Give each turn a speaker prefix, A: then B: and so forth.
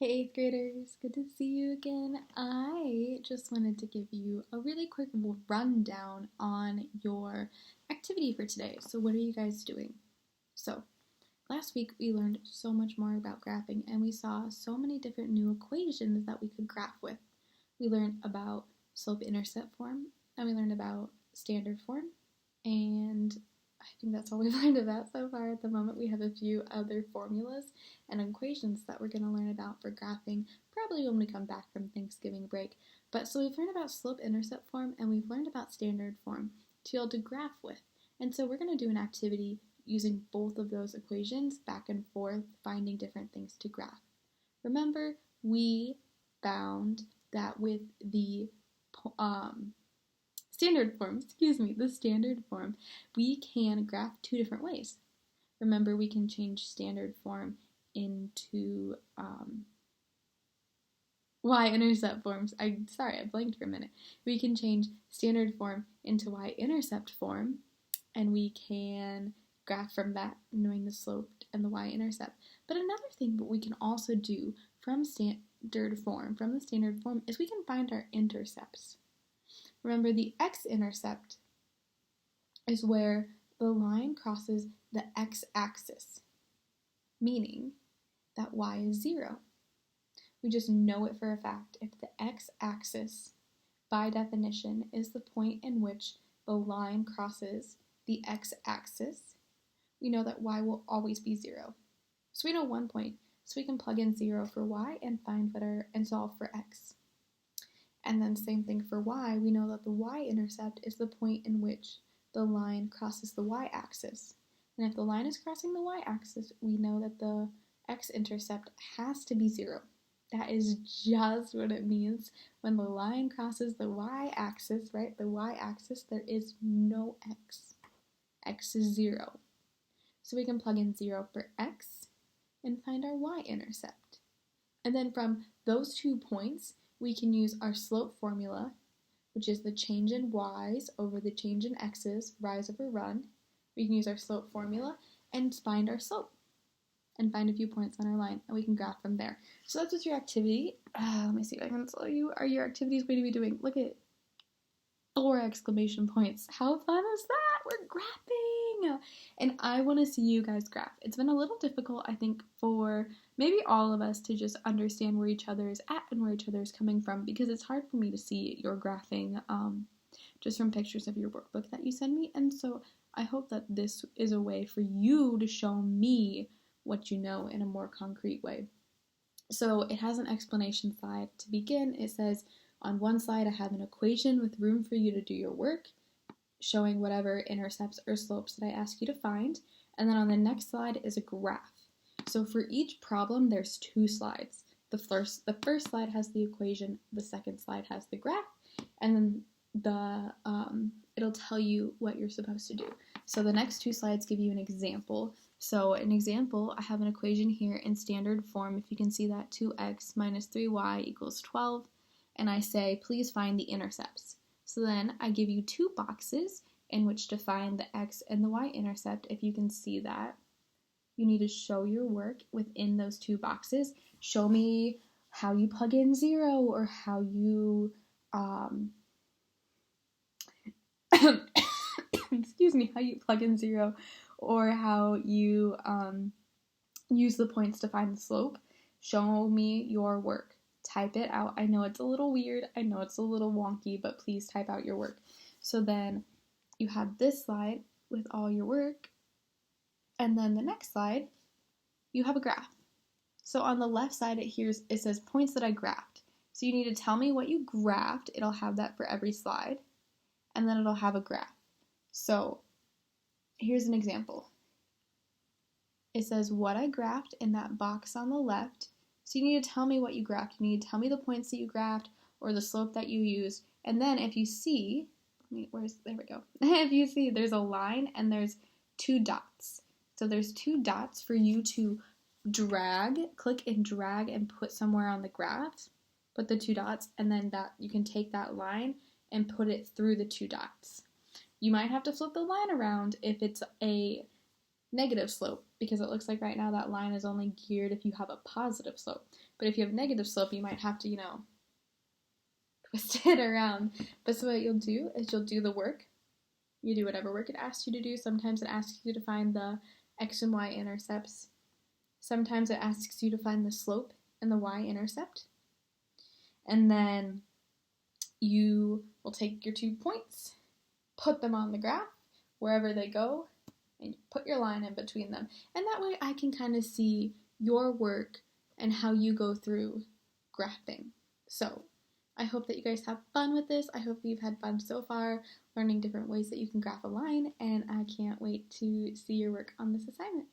A: Hey, 8th graders, good to see you again. I just wanted to give you a really quick rundown on your activity for today. So, what are you guys doing? So, last week we learned so much more about graphing and we saw so many different new equations that we could graph with. We learned about slope intercept form and we learned about standard form, and I think that's all we've learned about so far at the moment. We have a few other formulas and equations that we're going to learn about for graphing probably when we come back from Thanksgiving break. But so we've learned about slope intercept form and we've learned about standard form to be able to graph with. And so we're going to do an activity using both of those equations back and forth, finding different things to graph. Remember, we found that with the the standard form, we can graph two different ways. Remember, we can change standard form into y-intercept forms. I blanked for a minute. We can change standard form into y-intercept form, and we can graph from that, knowing the slope and the y-intercept. But another thing that we can also do from the standard form, is we can find our intercepts. Remember, the x-intercept is where the line crosses the x-axis, meaning that y is 0. We just know it for a fact. If the x-axis, by definition, is the point in which the line crosses the x-axis, we know that y will always be 0. So we know one point, so we can plug in 0 for y and solve for x. And then same thing for y, we know that the y-intercept is the point in which the line crosses the y-axis. And if the line is crossing the y-axis, we know that the x-intercept has to be 0. That is just what it means. When the line crosses the y-axis, right, the y-axis, there is no x. X is 0. So we can plug in 0 for x and find our y-intercept. And then from those 2 points, we can use our slope formula, which is the change in y's over the change in x's, rise over run. We can use our slope formula and find our slope and find a few points on our line, and we can graph from there. So that's your activity. Let me see if I can tell you. Are your activities going to be doing? Look at 4 exclamation points. How fun is that? We're graphing! And I want to see you guys graph. It's been a little difficult, I think, for maybe all of us to just understand where each other is at and where each other is coming from, because it's hard for me to see your graphing just from pictures of your workbook that you send me. And so I hope that this is a way for you to show me what you know in a more concrete way. So it has an explanation slide. To begin, it says, on one slide I have an equation with room for you to do your work, showing whatever intercepts or slopes that I ask you to find. And then on the next slide is a graph. So for each problem, there's 2 slides. The first slide has the equation, the second slide has the graph, and then it'll tell you what you're supposed to do. So the next 2 slides give you an example. So an example, I have an equation here in standard form. If you can see that, 2x minus 3y equals 12. And I say, please find the intercepts. So then I give you 2 boxes in which to find the x and the y-intercept. If you can see that, you need to show your work within those 2 boxes. Show me how you plug in 0 or how you, how you plug in 0 or how you use the points to find the slope. Show me your work. Type it out. I know it's a little weird. I know it's a little wonky, but please type out your work. So then you have this slide with all your work. And then the next slide, you have a graph. So on the left side, it says points that I graphed. So you need to tell me what you graphed. It'll have that for every slide. And then it'll have a graph. So here's an example. It says what I graphed in that box on the left. So you need to tell me what you graphed. You need to tell me the points that you graphed or the slope that you used. And then if you see, there we go. If you see, there's a line and there's 2 dots. So there's 2 dots for you to click and drag and put somewhere on the graph. Put the 2 dots, and then that you can take that line and put it through the 2 dots. You might have to flip the line around if it's a negative slope, because it looks like right now that line is only geared if you have a positive slope. But if you have negative slope, you might have to, twist it around. But so what you'll do is you'll do the work. You do whatever work it asks you to do. Sometimes it asks you to find the x and y intercepts. Sometimes it asks you to find the slope and the y-intercept. And then you will take your 2 points, put them on the graph, wherever they go, and put your line in between them. And that way I can kind of see your work and how you go through graphing. So I hope that you guys have fun with this. I hope that you've had fun so far learning different ways that you can graph a line, and I can't wait to see your work on this assignment.